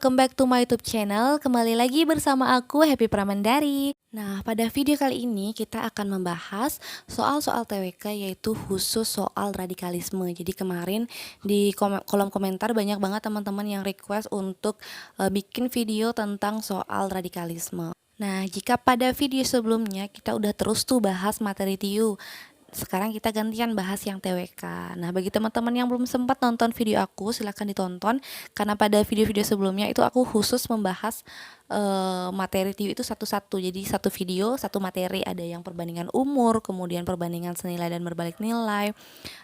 welcome back to my YouTube channel. Kembali lagi bersama aku Happy Pramandari. Nah, pada video kali ini kita akan membahas soal-soal TWK, yaitu khusus soal radikalisme. Jadi kemarin di kolom komentar banyak banget teman-teman yang request untuk bikin video tentang soal radikalisme. Nah, jika pada video sebelumnya kita udah terus tuh bahas materi TIU, sekarang kita gantian bahas yang TWK. Nah, bagi teman-teman yang belum sempat nonton video aku, silahkan ditonton. Karena pada video-video sebelumnya itu aku khusus membahas materi TIU itu satu-satu. Jadi satu video, satu materi. Ada yang perbandingan umur, kemudian perbandingan senilai dan berbalik nilai.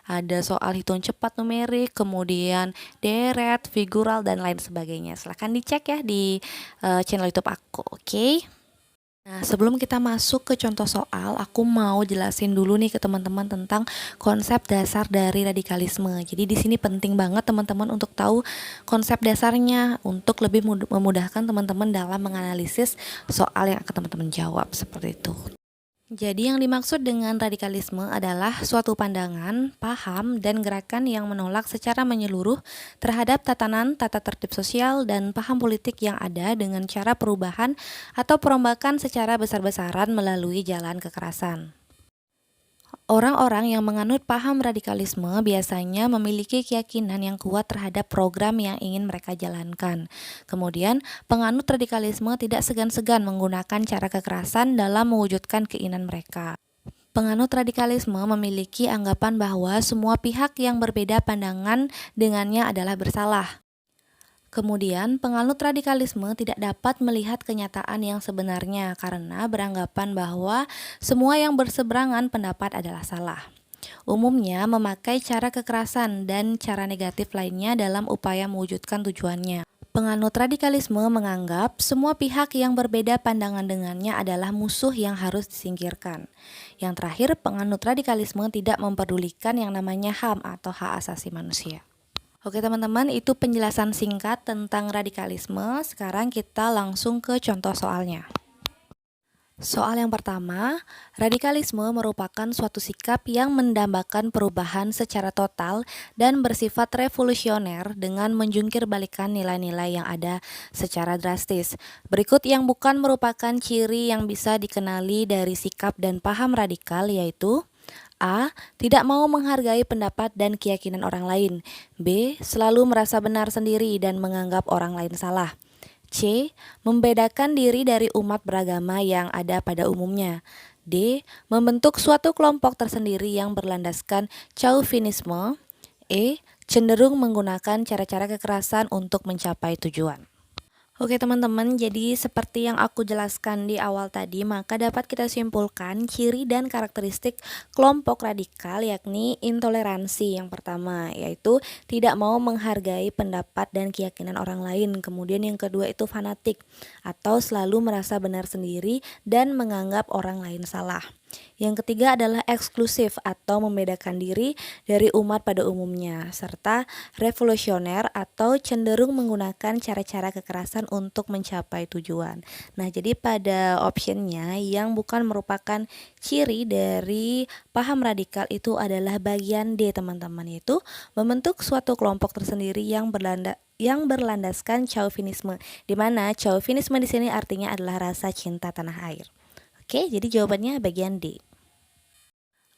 Ada soal hitung cepat numerik, kemudian deret, figural, dan lain sebagainya. Silahkan dicek ya di channel YouTube aku, oke? Nah, sebelum kita masuk ke contoh soal, aku mau jelasin dulu nih ke teman-teman tentang konsep dasar dari radikalisme. Jadi di sini penting banget teman-teman untuk tahu konsep dasarnya untuk lebih memudahkan teman-teman dalam menganalisis soal yang akan teman-teman jawab seperti itu. Jadi yang dimaksud dengan radikalisme adalah suatu pandangan, paham, dan gerakan yang menolak secara menyeluruh terhadap tatanan tata tertib sosial dan paham politik yang ada dengan cara perubahan atau perombakan secara besar-besaran melalui jalan kekerasan. Orang-orang yang menganut paham radikalisme biasanya memiliki keyakinan yang kuat terhadap program yang ingin mereka jalankan. Kemudian, penganut radikalisme tidak segan-segan menggunakan cara kekerasan dalam mewujudkan keinginan mereka. Penganut radikalisme memiliki anggapan bahwa semua pihak yang berbeda pandangan dengannya adalah bersalah. Kemudian, penganut radikalisme tidak dapat melihat kenyataan yang sebenarnya karena beranggapan bahwa semua yang berseberangan pendapat adalah salah. Umumnya memakai cara kekerasan dan cara negatif lainnya dalam upaya mewujudkan tujuannya. Penganut radikalisme menganggap semua pihak yang berbeda pandangan dengannya adalah musuh yang harus disingkirkan. Yang terakhir, penganut radikalisme tidak mempedulikan yang namanya HAM atau hak asasi manusia. Oke teman-teman, itu penjelasan singkat tentang radikalisme. Sekarang kita langsung ke contoh soalnya. Soal yang pertama, radikalisme merupakan suatu sikap yang mendambakan perubahan secara total dan bersifat revolusioner dengan menjungkir balikan nilai-nilai yang ada secara drastis. Berikut yang bukan merupakan ciri yang bisa dikenali dari sikap dan paham radikal, yaitu A. Tidak mau menghargai pendapat dan keyakinan orang lain. B. Selalu merasa benar sendiri dan menganggap orang lain salah. C. Membedakan diri dari umat beragama yang ada pada umumnya. D. Membentuk suatu kelompok tersendiri yang berlandaskan chauvinisme. E. Cenderung menggunakan cara-cara kekerasan untuk mencapai tujuan. Oke teman-teman, jadi seperti yang aku jelaskan di awal tadi, maka dapat kita simpulkan ciri dan karakteristik kelompok radikal yakni intoleransi yang pertama, yaitu tidak mau menghargai pendapat dan keyakinan orang lain. Kemudian yang kedua itu fanatik atau selalu merasa benar sendiri dan menganggap orang lain salah. Yang ketiga adalah eksklusif atau membedakan diri dari umat pada umumnya, serta revolusioner atau cenderung menggunakan cara-cara kekerasan untuk mencapai tujuan. Nah, jadi pada optionnya yang bukan merupakan ciri dari paham radikal itu adalah bagian D teman-teman, yaitu membentuk suatu kelompok tersendiri yang berlandaskan chauvinisme, di mana chauvinisme di sini artinya adalah rasa cinta tanah air. Oke, jadi jawabannya bagian D.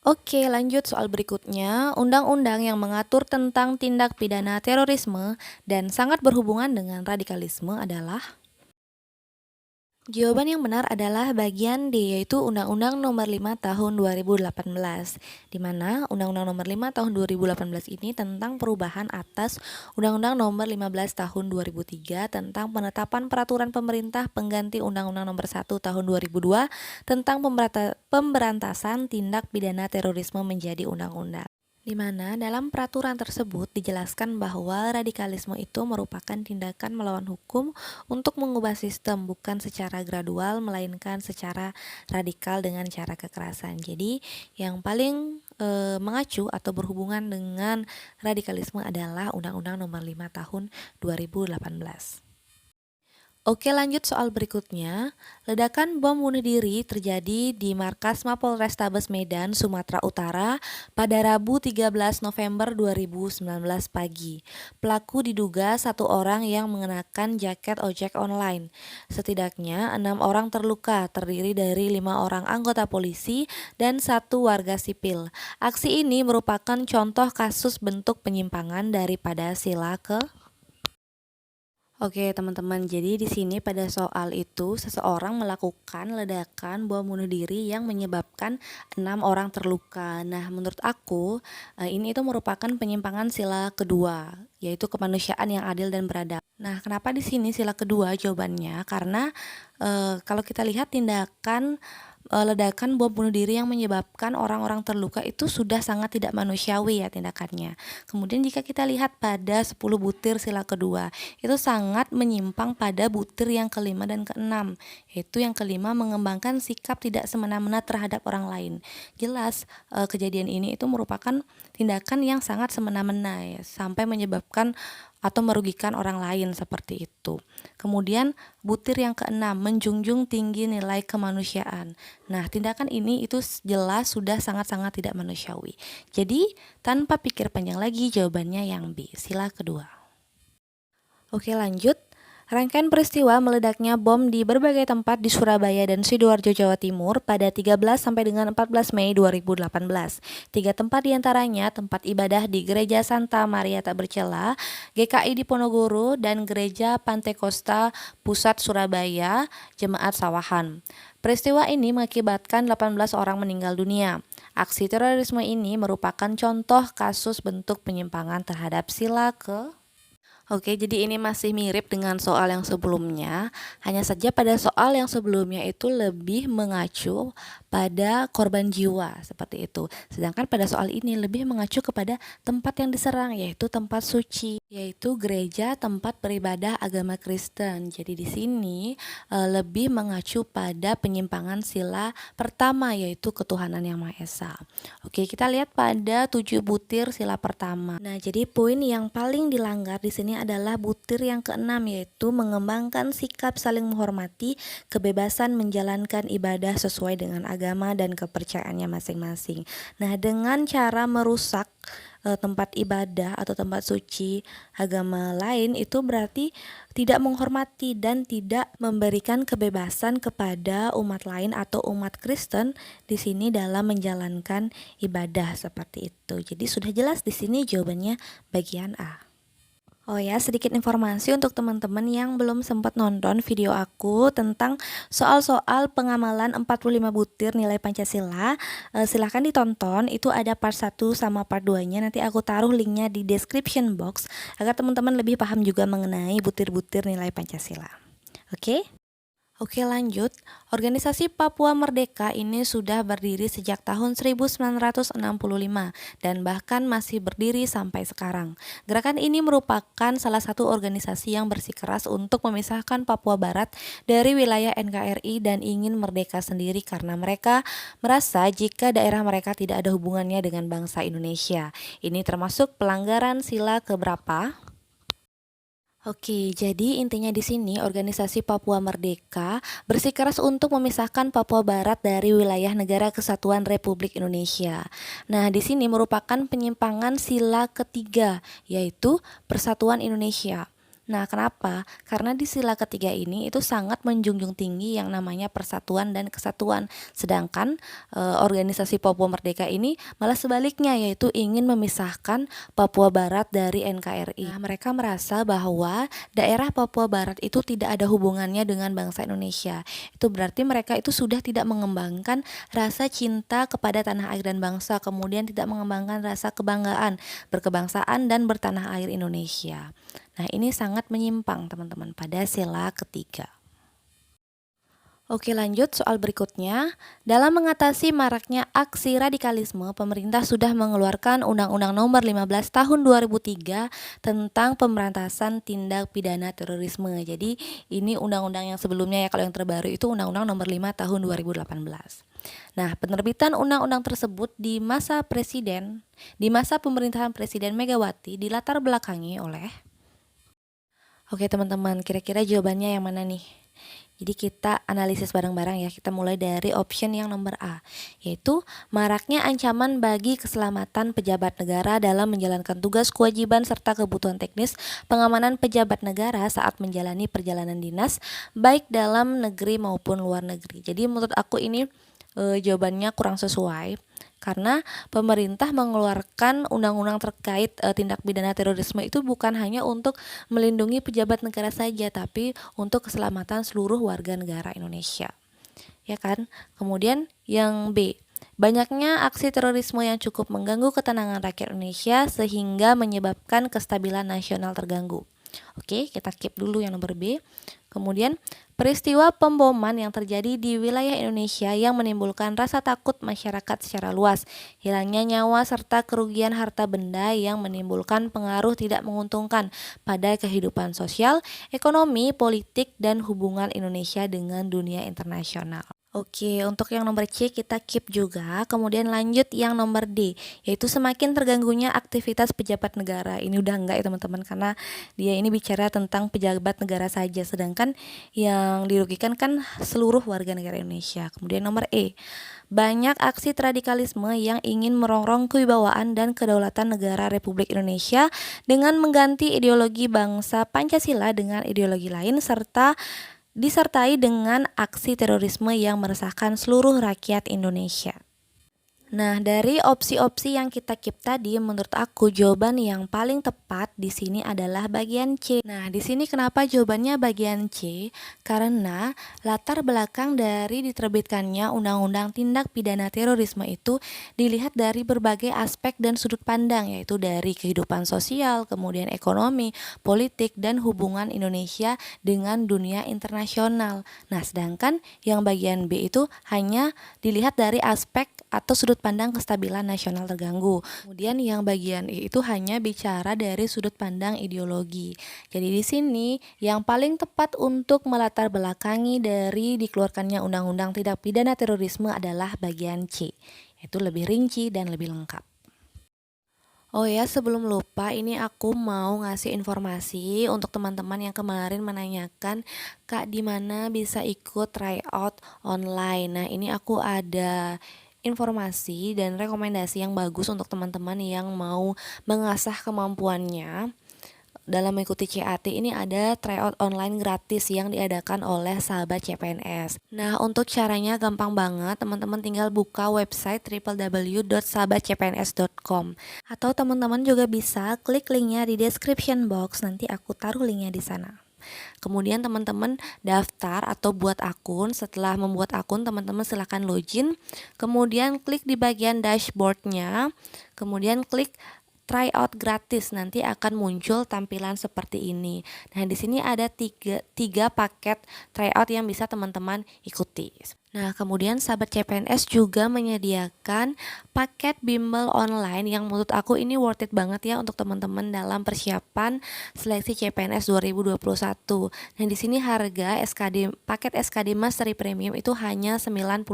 Oke, lanjut soal berikutnya. Undang-undang yang mengatur tentang tindak pidana terorisme dan sangat berhubungan dengan radikalisme adalah... Jawaban yang benar adalah bagian D, yaitu Undang-Undang Nomor 5 Tahun 2018, di mana Undang-Undang Nomor 5 Tahun 2018 ini tentang perubahan atas Undang-Undang Nomor 15 Tahun 2003 tentang penetapan peraturan pemerintah pengganti Undang-Undang Nomor 1 Tahun 2002 tentang pemberantasan tindak pidana terorisme menjadi undang-undang. Di mana dalam peraturan tersebut dijelaskan bahwa radikalisme itu merupakan tindakan melawan hukum untuk mengubah sistem, bukan secara gradual melainkan secara radikal dengan cara kekerasan. Jadi yang paling mengacu atau berhubungan dengan radikalisme adalah Undang-Undang Nomor 5 Tahun 2018. Oke, lanjut soal berikutnya. Ledakan bom bunuh diri terjadi di markas Mapolrestabes Medan, Sumatera Utara pada Rabu 13 November 2019 pagi. Pelaku diduga satu orang yang mengenakan jaket ojek online. Setidaknya 6 orang terluka, terdiri dari 5 orang anggota polisi dan satu warga sipil. Aksi ini merupakan contoh kasus bentuk penyimpangan daripada sila ke. Oke, teman-teman. Jadi di sini pada soal itu seseorang melakukan ledakan bom bunuh diri yang menyebabkan 6 orang terluka. Nah, menurut aku ini itu merupakan penyimpangan sila kedua, yaitu kemanusiaan yang adil dan beradab. Nah, kenapa di sini sila kedua jawabannya? Karena kalau kita lihat tindakan ledakan bom bunuh diri yang menyebabkan orang-orang terluka itu sudah sangat tidak manusiawi ya tindakannya. Kemudian jika kita lihat pada 10 butir sila kedua, itu sangat menyimpang pada butir yang kelima dan keenam, yaitu yang kelima mengembangkan sikap tidak semena-mena terhadap orang lain. Jelas kejadian ini itu merupakan tindakan yang sangat semena-mena ya, sampai menyebabkan atau merugikan orang lain seperti itu. Kemudian butir yang keenam, menjunjung tinggi nilai kemanusiaan. Nah, tindakan ini itu jelas sudah sangat-sangat tidak manusiawi. Jadi, tanpa pikir panjang lagi jawabannya yang B, sila kedua. Oke, lanjut. Rangkaian peristiwa meledaknya bom di berbagai tempat di Surabaya dan Sidoarjo, Jawa Timur pada 13 sampai dengan 14 Mei 2018. 3 tempat diantaranya tempat ibadah di Gereja Santa Maria Tak Bercela, GKI di Ponorogo, dan Gereja Pantekosta Pusat Surabaya, Jemaat Sawahan. Peristiwa ini mengakibatkan 18 orang meninggal dunia. Aksi terorisme ini merupakan contoh kasus bentuk penyimpangan terhadap sila ke. Oke, jadi ini masih mirip dengan soal yang sebelumnya, hanya saja pada soal yang sebelumnya itu lebih mengacu pada korban jiwa, seperti itu. Sedangkan pada soal ini lebih mengacu kepada tempat yang diserang, yaitu tempat suci, yaitu gereja tempat beribadah agama Kristen. Jadi di sini lebih mengacu pada penyimpangan sila pertama, yaitu ketuhanan yang Maha Esa. Oke, kita lihat pada 7 butir sila pertama. Nah, jadi poin yang paling dilanggar di sini adalah butir yang keenam, yaitu mengembangkan sikap saling menghormati, kebebasan menjalankan ibadah sesuai dengan agama dan kepercayaannya masing-masing. Nah, dengan cara merusak tempat ibadah atau tempat suci agama lain, itu berarti tidak menghormati dan tidak memberikan kebebasan kepada umat lain atau umat Kristen di sini dalam menjalankan ibadah seperti itu. Jadi sudah jelas di sini jawabannya bagian A. Oh ya, sedikit informasi untuk teman-teman yang belum sempat nonton video aku tentang soal-soal pengamalan 45 butir nilai Pancasila. Silahkan ditonton, itu ada part 1 sama part 2-nya. Nanti aku taruh linknya di description box agar teman-teman lebih paham juga mengenai butir-butir nilai Pancasila. Oke? Oke, lanjut. Organisasi Papua Merdeka ini sudah berdiri sejak tahun 1965 dan bahkan masih berdiri sampai sekarang. Gerakan ini merupakan salah satu organisasi yang bersikeras untuk memisahkan Papua Barat dari wilayah NKRI dan ingin merdeka sendiri karena mereka merasa jika daerah mereka tidak ada hubungannya dengan bangsa Indonesia. Ini termasuk pelanggaran sila keberapa? Oke, jadi intinya di sini organisasi Papua Merdeka bersikeras untuk memisahkan Papua Barat dari wilayah Negara Kesatuan Republik Indonesia. Nah, di sini merupakan penyimpangan sila ketiga, yaitu Persatuan Indonesia. Nah, kenapa? Karena di sila ketiga ini itu sangat menjunjung tinggi yang namanya persatuan dan kesatuan. Sedangkan organisasi Papua Merdeka ini malah sebaliknya, yaitu ingin memisahkan Papua Barat dari NKRI. Nah, mereka merasa bahwa daerah Papua Barat itu tidak ada hubungannya dengan bangsa Indonesia. Itu berarti mereka itu sudah tidak mengembangkan rasa cinta kepada tanah air dan bangsa, kemudian tidak mengembangkan rasa kebanggaan, berkebangsaan dan bertanah air Indonesia. Nah, ini sangat menyimpang teman-teman pada sila ketiga. Oke, lanjut soal berikutnya. Dalam mengatasi maraknya aksi radikalisme, pemerintah sudah mengeluarkan Undang-Undang Nomor 15 Tahun 2003 tentang pemberantasan tindak pidana terorisme. Jadi ini undang-undang yang sebelumnya ya, kalau yang terbaru itu Undang-Undang Nomor 5 Tahun 2018. Nah, penerbitan undang-undang tersebut di masa pemerintahan Presiden Megawati dilatar belakangi oleh. Oke teman-teman, kira-kira jawabannya yang mana nih? Jadi kita analisis bareng-bareng ya. Kita mulai dari option yang nomor A, yaitu maraknya ancaman bagi keselamatan pejabat negara dalam menjalankan tugas, kewajiban, serta kebutuhan teknis pengamanan pejabat negara saat menjalani perjalanan dinas, baik dalam negeri maupun luar negeri. Jadi menurut aku ini jawabannya kurang sesuai. Karena pemerintah mengeluarkan undang-undang terkait tindak pidana terorisme itu bukan hanya untuk melindungi pejabat negara saja, tapi untuk keselamatan seluruh warga negara Indonesia. Ya kan? Kemudian yang B, banyaknya aksi terorisme yang cukup mengganggu ketenangan rakyat Indonesia sehingga menyebabkan kestabilan nasional terganggu. Oke, kita keep dulu yang nomor B. Kemudian, peristiwa pemboman yang terjadi di wilayah Indonesia yang menimbulkan rasa takut masyarakat secara luas, hilangnya nyawa serta kerugian harta benda yang menimbulkan pengaruh tidak menguntungkan pada kehidupan sosial, ekonomi, politik, dan hubungan Indonesia dengan dunia internasional. Oke, untuk yang nomor C kita keep juga. Kemudian lanjut yang nomor D, yaitu semakin terganggunya aktivitas pejabat negara. Ini udah enggak ya teman-teman, karena dia ini bicara tentang pejabat negara saja, sedangkan yang dirugikan kan seluruh warga negara Indonesia. Kemudian nomor E, banyak aksi radikalisme yang ingin merongrong kewibawaan dan kedaulatan negara Republik Indonesia dengan mengganti ideologi bangsa Pancasila dengan ideologi lain serta disertai dengan aksi terorisme yang meresahkan seluruh rakyat Indonesia. Nah, dari opsi-opsi yang kita keep tadi, menurut aku jawaban yang paling tepat di sini adalah bagian C. Nah, di sini kenapa jawabannya bagian C? Karena latar belakang dari diterbitkannya Undang-Undang Tindak Pidana Terorisme itu dilihat dari berbagai aspek dan sudut pandang, yaitu dari kehidupan sosial, kemudian ekonomi, politik, dan hubungan Indonesia dengan dunia internasional. Nah, sedangkan yang bagian B itu hanya dilihat dari aspek atau sudut pandang kestabilan nasional terganggu. Kemudian yang bagian E itu hanya bicara dari sudut pandang ideologi. Jadi di sini yang paling tepat untuk melatar belakangi dari dikeluarkannya Undang-Undang Tindak Pidana Terorisme adalah bagian C, yaitu lebih rinci dan lebih lengkap. Oh ya, sebelum lupa, ini aku mau ngasih informasi untuk teman-teman yang kemarin menanyakan, Kak, di mana bisa ikut tryout online. Nah, ini aku ada informasi dan rekomendasi yang bagus untuk teman-teman yang mau mengasah kemampuannya. Dalam mengikuti CAT ini ada tryout online gratis yang diadakan oleh sahabat CPNS. Nah, untuk caranya gampang banget, teman-teman tinggal buka website www.sahabatcpns.com atau teman-teman juga bisa klik linknya di description box, nanti aku taruh linknya di sana. Kemudian teman-teman daftar atau buat akun. Setelah membuat akun, teman-teman silahkan login, kemudian klik di bagian dashboardnya, kemudian klik tryout gratis, nanti akan muncul tampilan seperti ini. Nah, di sini ada tiga paket tryout yang bisa teman-teman ikuti. Nah, kemudian sahabat CPNS juga menyediakan paket bimbel online yang menurut aku ini worth it banget ya untuk teman-teman dalam persiapan seleksi CPNS 2021. Nah, di sini harga paket SKD Mastery Premium itu hanya 99.000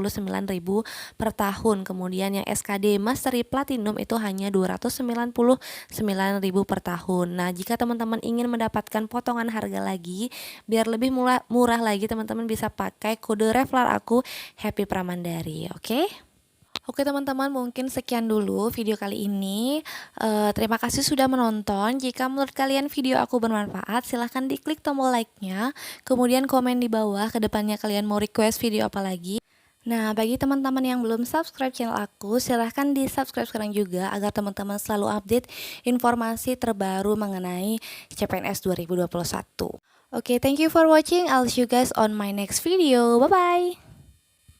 per tahun. Kemudian yang SKD Mastery Platinum itu hanya 299.000 per tahun. Nah, jika teman-teman ingin mendapatkan potongan harga lagi biar lebih murah lagi, teman-teman bisa pakai kode referral aku Happy Pramandari, oke? Oke teman-teman, mungkin sekian dulu video kali ini. Terima kasih sudah menonton. Jika menurut kalian video aku bermanfaat, silahkan diklik tombol like-nya, kemudian komen di bawah kedepannya kalian mau request video apa lagi. Nah, bagi teman-teman yang belum subscribe channel aku, silahkan di subscribe sekarang juga agar teman-teman selalu update informasi terbaru mengenai CPNS 2021. Oke, thank you for watching. I'll see you guys on my next video. Bye-bye!